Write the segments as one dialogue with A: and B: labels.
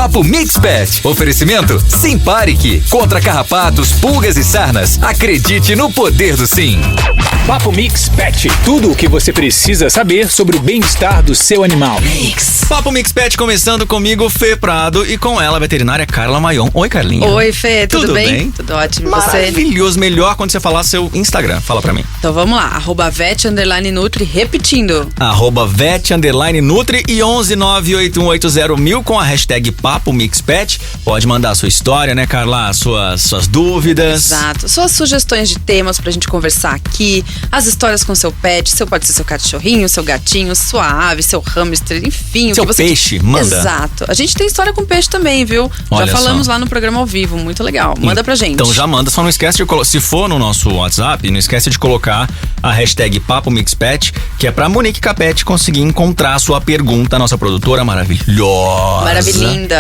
A: Papo Mix Pet. Oferecimento Simparic. Contra carrapatos, pulgas e sarnas. Acredite no poder do sim.
B: Papo Mix Pet. Tudo o que você precisa saber sobre o bem-estar do seu animal.
C: Papo Mix Pet começando comigo, Fê Prado, e com ela, a veterinária Carla Maion. Oi, Carlinha.
D: Oi, Fê, tudo bem? Tudo ótimo,
C: Maravilhoso, melhor quando você falar seu Instagram. Fala pra mim.
D: Então vamos lá, @vet_nutri, repetindo.
C: @vet_nutri e 11981801000 com a hashtag Papo Mix Pet. Pode mandar a sua história, né, Carla? Suas dúvidas.
D: Exato, suas sugestões de temas pra gente conversar aqui, as histórias com seu pet, pode ser seu cachorrinho, seu gatinho, sua ave, seu hamster, enfim.
C: Seu peixe, manda.
D: Exato, a gente tem história com peixe também, viu?
C: Olha
D: já falamos
C: só
D: lá no programa ao vivo, muito legal, manda pra gente.
C: Então já manda, só não esquece de se for no nosso WhatsApp, não esquece de colocar a hashtag Papo Mix Pet, que é pra Monique Capete conseguir encontrar a sua pergunta, nossa produtora maravilhosa.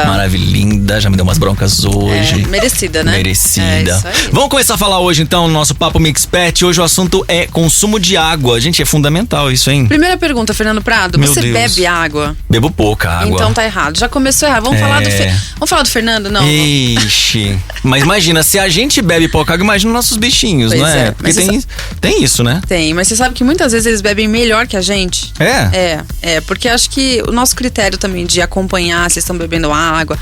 C: Maravilhinda, já me deu umas broncas hoje.
D: Merecida, né?
C: Merecida.
D: É isso aí.
C: Vamos começar a falar hoje então no nosso Papo Mix Pet. Hoje o assunto é consumo de água. Gente, é fundamental isso, hein?
D: Primeira pergunta, Fernando Prado,
C: Meu
D: você
C: Deus.
D: bebe água?
C: Bebo pouca água.
D: Então tá errado, já começou errado. Vamos falar do Fernando, não?
C: Ixi. Mas imagina, se a gente bebe pouca água, imagina nossos bichinhos,
D: Pois
C: não é?
D: é,
C: Porque
D: mas
C: tem isso, né?
D: Tem, mas você sabe que muitas vezes eles bebem melhor que a gente. Porque acho que o nosso critério também de acompanhar se estão bebendo água,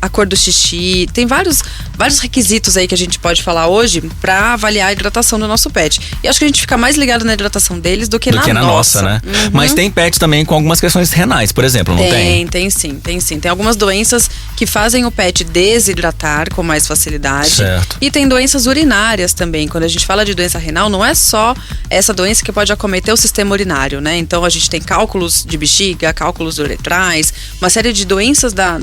D: a cor do xixi, tem vários requisitos aí que a gente pode falar hoje pra avaliar a hidratação do nosso pet. E acho que a gente fica mais ligado na hidratação deles do que na nossa,
C: né?
D: Uhum.
C: Mas tem pets também com algumas questões renais, por exemplo, não tem?
D: Tem sim. Tem algumas doenças que fazem o pet desidratar com mais facilidade.
C: Certo.
D: E tem doenças urinárias também. Quando a gente fala de doença renal, não é só essa doença que pode acometer o sistema urinário, né? Então a gente tem cálculos de bexiga, cálculos uretrais, uma série de doenças da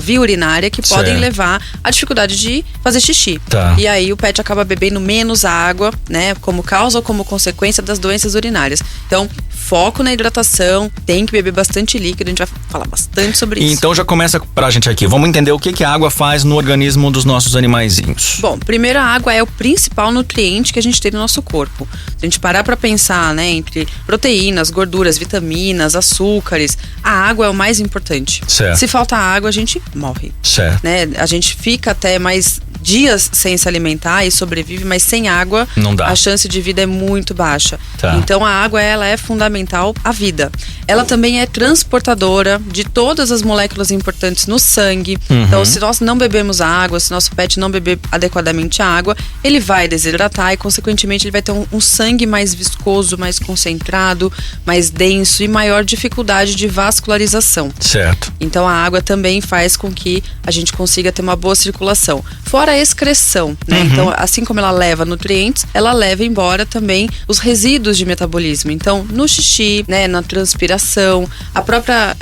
D: via urinária que podem levar à dificuldade de fazer xixi.
C: Tá.
D: E aí o pet acaba bebendo menos água, né? Como causa ou como consequência das doenças urinárias. Então, foco na hidratação, tem que beber bastante líquido, a gente vai falar bastante sobre isso.
C: Então já começa pra gente aqui. Vamos entender o que a água faz no organismo dos nossos animaizinhos.
D: Bom, primeiro a água é o principal nutriente que a gente tem no nosso corpo. Se a gente parar pra pensar, né, entre proteínas, gorduras, vitaminas, açúcares, a água é o mais importante.
C: Certo.
D: Se falta água, a gente morre.
C: Certo.
D: Né? A gente fica até mais dias sem se alimentar e sobrevive, mas sem água
C: não dá.
D: A chance de vida é muito baixa.
C: Tá.
D: Então a água, ela é fundamental à vida. Ela também é transportadora de todas as moléculas importantes no sangue. Então se nós não bebemos água, se nosso pet não beber adequadamente a água, ele vai desidratar e consequentemente ele vai ter um sangue mais viscoso, mais concentrado, mais denso e maior dificuldade de vascularização.
C: Certo.
D: Então a água também faz com que a gente consiga ter uma boa circulação. Fora a excreção, né? Então, assim como ela leva nutrientes, ela leva embora também os resíduos de metabolismo. Então, no xixi, né, na transpiração, a própria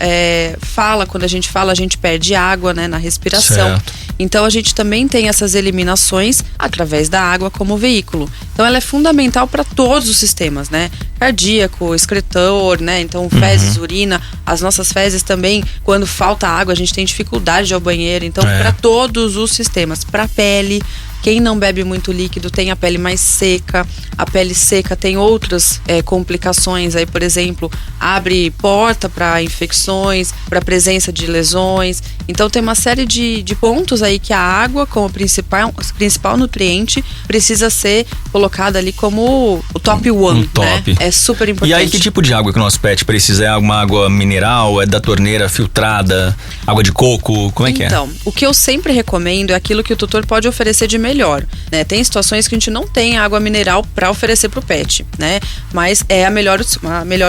D: fala, quando a gente fala, a gente perde água, né, na respiração.
C: Certo.
D: Então, a gente também tem essas eliminações através da água como veículo. Então, ela é fundamental para todos os sistemas, né? Cardíaco, excretor, né? Então, fezes, urina, as nossas fezes também, quando falta água, a gente tem dificuldade de ir ao banheiro. Então, para todos os sistemas, para a pele. Quem não bebe muito líquido tem a pele mais seca. A pele seca tem outras complicações. Aí, por exemplo, abre porta para infecções, para presença de lesões. Então tem uma série de pontos aí que a água, como principal nutriente, precisa ser colocada ali como o top one,
C: top.
D: Né? É super importante.
C: E aí, que tipo de água que o nosso pet precisa? É uma água mineral? É da torneira filtrada? Água de coco? Como é que é?
D: Então, o que eu sempre recomendo é aquilo que o tutor pode oferecer de melhor, né? Tem situações que a gente não tem água mineral para oferecer pro pet, né? Mas é a melhor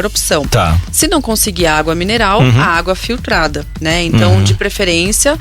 D: opção.
C: Tá.
D: Se não conseguir água mineral, a água filtrada, né? Então, de preferência,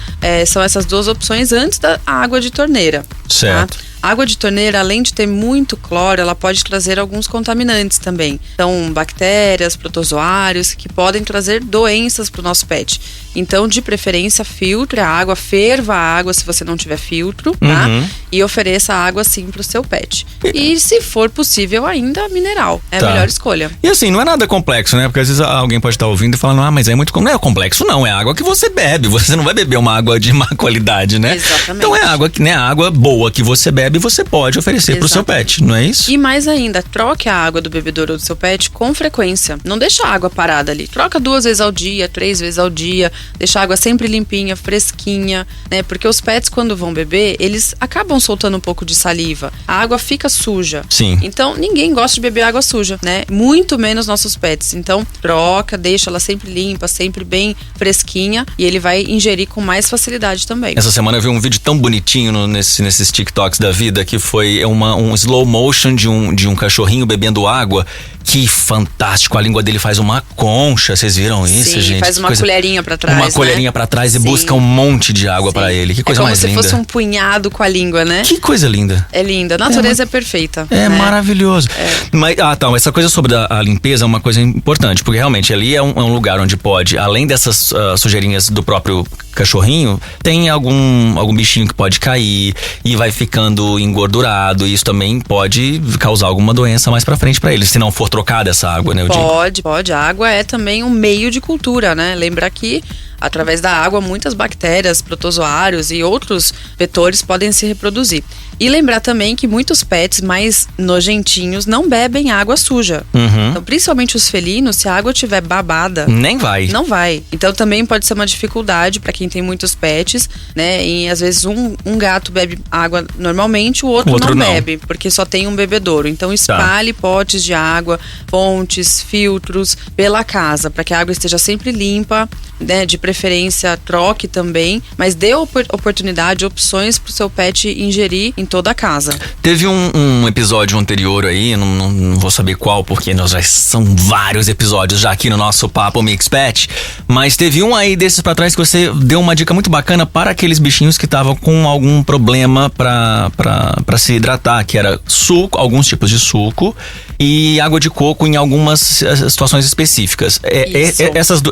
D: são essas duas opções antes da água de torneira.
C: Certo.
D: Tá? A água de torneira, além de ter muito cloro, ela pode trazer alguns contaminantes também. Então, bactérias, protozoários, que podem trazer doenças para o nosso pet. Então, de preferência, filtre a água, ferva a água se você não tiver filtro, tá? E ofereça a água sim para o seu pet. E se for possível, ainda mineral. É a melhor escolha.
C: E assim, não é nada complexo, né? Porque às vezes alguém pode estar ouvindo e falando, mas é muito complexo. Não é complexo, não. É água que você bebe. Você não vai beber uma água de má qualidade, né?
D: Exatamente.
C: Então é água que, né? A água boa que você bebe bebe, você pode oferecer pro seu pet, não é isso?
D: E mais ainda, troque a água do bebedouro do seu pet com frequência. Não deixa a água parada ali. Troca 2 vezes ao dia, 3 vezes ao dia. Deixa a água sempre limpinha, fresquinha, né? Porque os pets, quando vão beber, eles acabam soltando um pouco de saliva. A água fica suja.
C: Sim.
D: Então, ninguém gosta de beber água suja, né? Muito menos nossos pets. Então, troca, deixa ela sempre limpa, sempre bem fresquinha, e ele vai ingerir com mais facilidade também.
C: Essa semana eu vi um vídeo tão bonitinho nesses TikToks da vida, que foi um slow motion de um cachorrinho bebendo água. Que fantástico, a língua dele faz uma concha, vocês viram isso,
D: Sim,
C: gente?
D: faz uma colherinha pra trás,
C: uma colherinha pra trás e
D: Sim.
C: busca um monte de água pra ele. Que coisa mais linda.
D: É como se fosse um punhado com a língua, né?
C: Que coisa linda.
D: É linda, a natureza é perfeita.
C: É, né? Maravilhoso.
D: É.
C: Mas, essa coisa sobre a limpeza é uma coisa importante, porque realmente ali é um lugar onde pode, além dessas sujeirinhas do próprio cachorrinho, tem algum bichinho que pode cair e vai ficando engordurado, e isso também pode causar alguma doença mais pra frente pra ele, se não for trocada essa água, né?
D: Pode. A água é também um meio de cultura, né? Lembra que através da água muitas bactérias, protozoários e outros vetores podem se reproduzir. E lembrar também que muitos pets mais nojentinhos não bebem água suja.
C: Uhum.
D: Então, principalmente os felinos, se a água estiver babada,
C: nem vai.
D: Não vai. Então também pode ser uma dificuldade para quem tem muitos pets, né? E às vezes um gato bebe água normalmente, o outro não bebe, porque só tem um bebedouro. Então espalhe potes de água, fontes, filtros pela casa, para que a água esteja sempre limpa, né? De preferência troque também, mas dê oportunidade, opções pro seu pet ingerir em toda a casa.
C: Teve um episódio anterior aí, não vou saber qual, porque nós já são vários episódios já aqui no nosso Papo Mix Pet, mas teve um aí desses pra trás que você deu uma dica muito bacana para aqueles bichinhos que estavam com algum problema pra se hidratar, que era suco, alguns tipos de suco e água de coco em algumas situações específicas.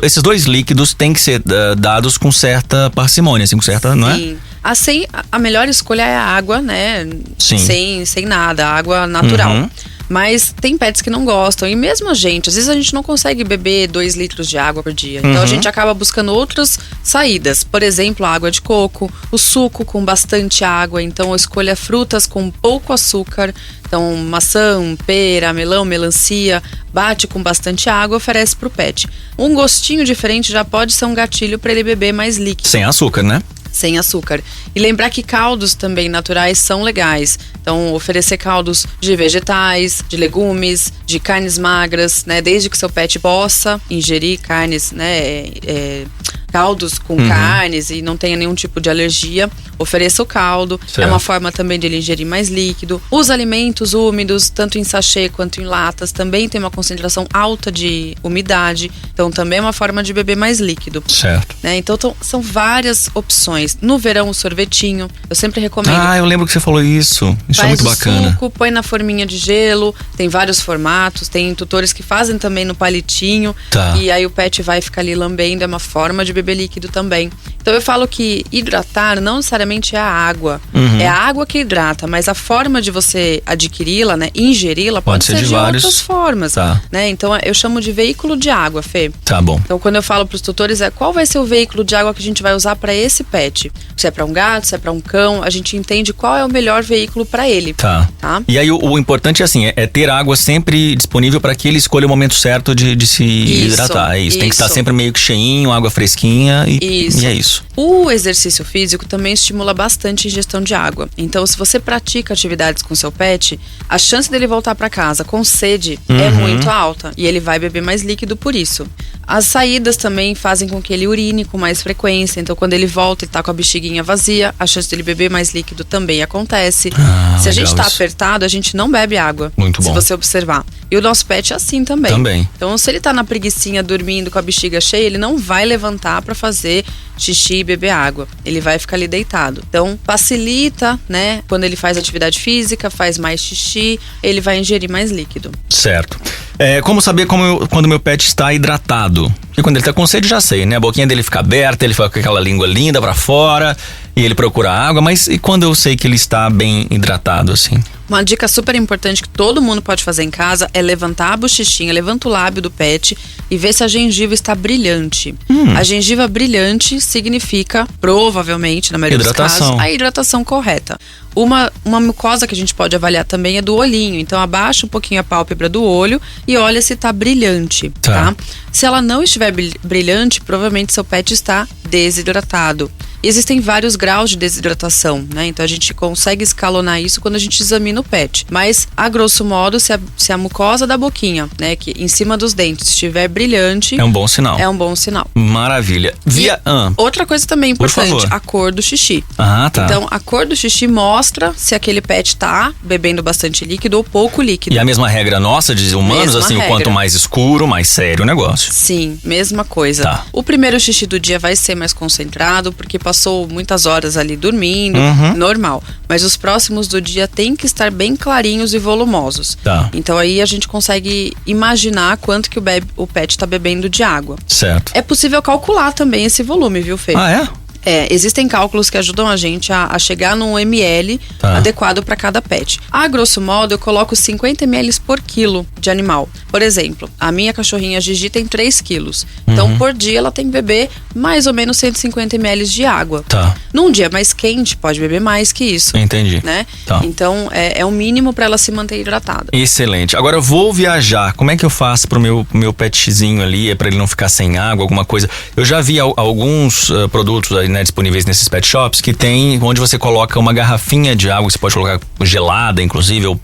C: Esses 2 líquidos têm que ser dados com certa parcimônia, assim, com certa, não é?
D: Sim. Assim, a melhor escolha é a água, né?
C: Sim.
D: Sem nada, água natural.
C: Uhum.
D: Mas tem pets que não gostam. E mesmo a gente, às vezes a gente não consegue beber 2 litros de água por dia. Então a gente acaba buscando outras saídas. Por exemplo, a água de coco, o suco com bastante água. Então escolha frutas com pouco açúcar. Então maçã, pera, melão, melancia. Bate com bastante água, oferece pro pet. Um gostinho diferente já pode ser um gatilho para ele beber mais líquido.
C: Sem açúcar, né?
D: Sem açúcar. E lembrar que caldos também naturais são legais. Então, oferecer caldos de vegetais, de legumes, de carnes magras, né? Desde que seu pet possa ingerir carnes, né? Caldos com carnes e não tenha nenhum tipo de alergia, ofereça o caldo. Certo. É uma forma também de ele ingerir mais líquido. Os alimentos úmidos, tanto em sachê quanto em latas, também tem uma concentração alta de umidade. Então, também é uma forma de beber mais líquido.
C: Certo.
D: Né? Então, são várias opções. No verão, o sorvetinho. Eu sempre recomendo.
C: Eu lembro que você falou isso. Isso é muito bacana.
D: Faz o suco, põe na forminha de gelo. Tem vários formatos. Tem tutores que fazem também no palitinho.
C: Tá.
D: E aí o pet vai ficar ali lambendo. É uma forma de beber líquido também. Então eu falo que hidratar não necessariamente é a água. É a água que hidrata, mas a forma de você adquiri-la, né, ingeri-la, pode ser de outras formas.
C: Tá.
D: Né? Então eu chamo de veículo de água, Fê.
C: Tá bom.
D: Então quando eu falo pros tutores qual vai ser o veículo de água que a gente vai usar para esse pet. Se é para um gato, se é para um cão, a gente entende qual é o melhor veículo para ele.
C: Tá. E aí o importante assim, é ter água sempre disponível para que ele escolha o momento certo de se hidratar. Isso. Tem que estar sempre meio que cheinho, água fresquinha e é isso.
D: O exercício físico também estimula bastante a ingestão de água. Então, se você pratica atividades com seu pet, a chance dele voltar para casa com sede é muito alta e ele vai beber mais líquido por isso. As saídas também fazem com que ele urine com mais frequência. Então, quando ele volta e tá com a bexiguinha vazia, a chance dele beber mais líquido também acontece. Se a gente tá apertado, a gente não bebe água.
C: Muito bom.
D: Se você observar. E o nosso pet é assim também. Então, se ele tá na preguicinha dormindo com a bexiga cheia, ele não vai levantar para fazer xixi e beber água. Ele vai ficar ali deitado. Então, facilita, né? Quando ele faz atividade física, faz mais xixi, ele vai ingerir mais líquido.
C: Certo. Como saber quando meu pet está hidratado? Porque quando ele tá com sede, já sei, né? A boquinha dele fica aberta, ele fica com aquela língua linda pra fora e ele procura água, mas e quando eu sei que ele está bem hidratado, assim?
D: Uma dica super importante que todo mundo pode fazer em casa é levantar a bochechinha, levanta o lábio do pet e ver se a gengiva está brilhante. A gengiva brilhante significa, provavelmente, na maioria dos casos, a hidratação correta. Uma mucosa que a gente pode avaliar também é do olhinho. Então abaixa um pouquinho a pálpebra do olho e olha se está brilhante, tá? Se ela não estiver brilhante, provavelmente seu pet está desidratado. Existem vários graus de desidratação, né? Então a gente consegue escalonar isso quando a gente examina o pet. Mas, a grosso modo, se a mucosa da boquinha, né, que em cima dos dentes estiver brilhante,
C: é um bom sinal.
D: É um bom sinal.
C: Maravilha.
D: Outra coisa também importante, a cor do xixi.
C: Tá.
D: Então, a cor do xixi mostra se aquele pet tá bebendo bastante líquido ou pouco líquido.
C: E a mesma regra nossa de humanos, assim, o quanto mais escuro, mais sério o negócio.
D: Sim, mesma coisa.
C: Tá.
D: O primeiro xixi do dia vai ser mais concentrado, porque passou muitas horas ali dormindo, normal. Mas os próximos do dia tem que estar bem clarinhos e volumosos.
C: Tá.
D: Então aí a gente consegue imaginar quanto que o pet está bebendo de água.
C: Certo.
D: É possível calcular também esse volume, viu, Fê? Existem cálculos que ajudam a gente a chegar num ml adequado para cada pet. A grosso modo, eu coloco 50 ml por quilo de animal. Por exemplo, a minha cachorrinha Gigi tem 3 quilos. Então, por dia, ela tem que beber mais ou menos 150 ml de água.
C: Tá.
D: Num dia mais quente, pode beber mais que isso.
C: Entendi.
D: Né?
C: Tá.
D: Então, é o mínimo para ela se manter hidratada.
C: Excelente. Agora, eu vou viajar. Como é que eu faço pro meu petzinho ali? É para ele não ficar sem água, alguma coisa? Eu já vi alguns produtos aí, né, disponíveis nesses pet shops que tem onde você coloca uma garrafinha de água, você pode colocar gelada, inclusive, ou,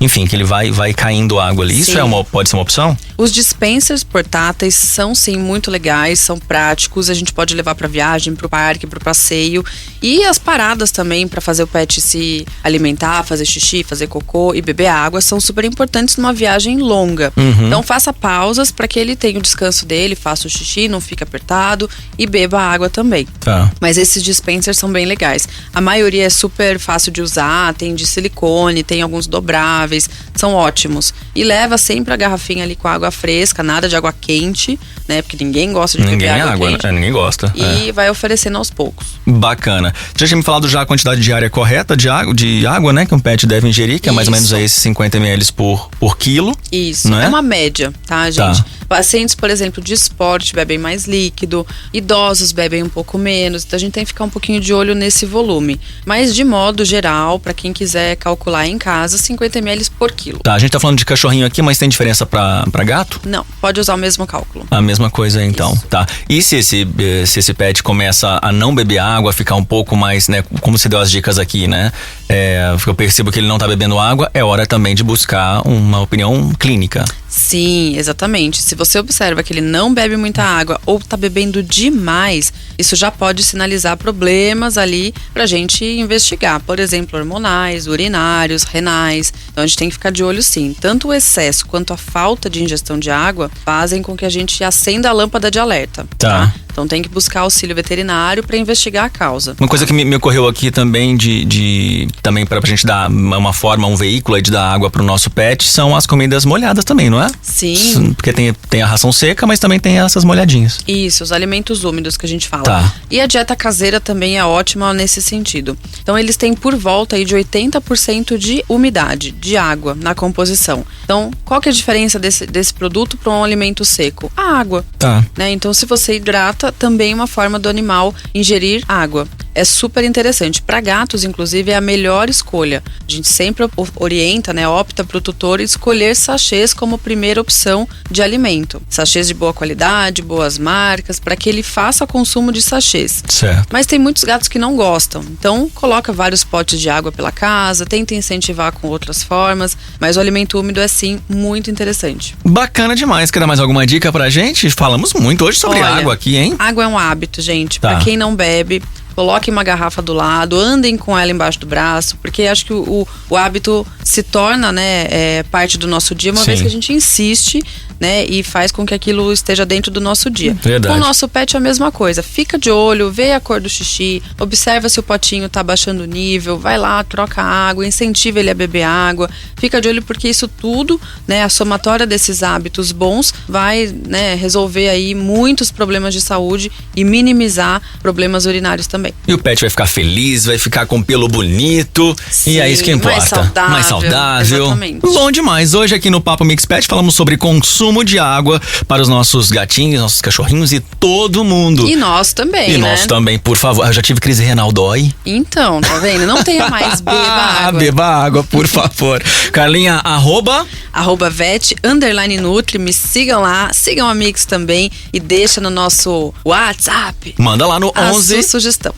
C: enfim, que ele vai caindo água ali. Sim. Isso pode ser uma opção?
D: Os dispensers portáteis são sim muito legais, são práticos, a gente pode levar para viagem, para o parque, para o passeio, e as paradas também para fazer o pet se alimentar, fazer xixi, fazer cocô e beber água são super importantes numa viagem longa. Então faça pausas para que ele tenha o descanso dele, faça o xixi, não fique apertado e beba água também.
C: Tá.
D: Mas esses dispensers são bem legais. A maioria é super fácil de usar, tem de silicone, tem alguns dobráveis, são ótimos. E leva sempre a garrafinha ali com água fresca, nada de água quente, né? Porque ninguém gosta de beber água quente.
C: Ninguém gosta.
D: E vai oferecendo aos poucos.
C: Bacana. Já tinha me falado já a quantidade diária correta de água, né? Que um pet deve ingerir, que é mais ou menos aí esses 50 ml por quilo.
D: Isso,
C: não é?
D: É uma média, tá, gente? Pacientes, por exemplo, de esporte bebem mais líquido, idosos bebem um pouco menos, então a gente tem que ficar um pouquinho de olho nesse volume. Mas de modo geral, para quem quiser calcular em casa, 50 ml por quilo. Tá,
C: a gente tá falando de cachorrinho aqui, mas tem diferença pra gato?
D: Não, pode usar o mesmo cálculo.
C: A mesma coisa então, isso. Tá. E se esse pet começa a não beber água, ficar um pouco mais, né, como você deu as dicas aqui, né? Eu percebo que ele não tá bebendo água, é hora também de buscar uma opinião clínica.
D: Sim, exatamente. Se você observa que ele não bebe muita água ou tá bebendo demais, isso já pode sinalizar problemas ali pra gente investigar. Por exemplo, hormonais, urinários, renais. Então a gente tem que ficar de olho sim. Tanto o excesso quanto a falta de ingestão de água fazem com que a gente acenda a lâmpada de alerta. Tá? Então tem que buscar auxílio veterinário para investigar a causa.
C: Uma coisa que me ocorreu aqui também também pra gente dar uma forma, um veículo aí de dar água pro nosso pet, são as comidas molhadas também, não é?
D: Sim.
C: Porque tem a ração seca, mas também tem essas molhadinhas.
D: Isso, os alimentos úmidos que a gente fala.
C: Tá.
D: E a dieta caseira também é ótima nesse sentido. Então eles têm por volta aí de 80% de umidade, de água na composição. Então, qual que é a diferença desse produto para um alimento seco? A água.
C: Tá.
D: Né? Então, se você hidrata, também é uma forma do animal ingerir água. É super interessante. Para gatos, inclusive, é a melhor escolha. A gente sempre orienta, né, opta para o tutor escolher sachês como primeira opção de alimento. Sachês de boa qualidade, boas marcas, para que ele faça consumo de sachês.
C: Certo.
D: Mas tem muitos gatos que não gostam. Então, coloca vários potes de água pela casa, tenta incentivar com outras formas, mas o alimento úmido é sim muito interessante.
C: Bacana demais. Quer dar mais alguma dica pra gente? Falamos muito hoje sobre água aqui, hein?
D: Água é um hábito, gente.
C: Tá.
D: Pra quem não bebe, coloquem uma garrafa do lado, andem com ela embaixo do braço, porque acho que o hábito se torna, né, parte do nosso dia, uma vez que a gente insiste, né, e faz com que aquilo esteja dentro do nosso dia.
C: Verdade.
D: Com o nosso pet é a mesma coisa. Fica de olho, vê a cor do xixi, observa se o potinho tá baixando o nível, vai lá, troca água, incentiva ele a beber água. Fica de olho porque isso tudo, né, a somatória desses hábitos bons vai, né, resolver aí muitos problemas de saúde e minimizar problemas urinários também.
C: E o pet vai ficar feliz, vai ficar com pelo bonito.
D: Sim,
C: e é isso que importa.
D: Mais saudável.
C: saudável.
D: Exatamente.
C: Bom demais. Hoje aqui no Papo Mix Pet falamos sobre consumo de água para os nossos gatinhos, nossos cachorrinhos e todo mundo.
D: E nós também,
C: E
D: né?
C: nós também, por favor. Eu já tive crise renal, dói.
D: Então, tá vendo? Não tenha mais, beba água.
C: Beba água, por favor. Carlinha,
D: @vet_nutri, me sigam lá, sigam a Mix também e deixa no nosso WhatsApp
C: manda lá no
D: a
C: 11.
D: sua sugestão.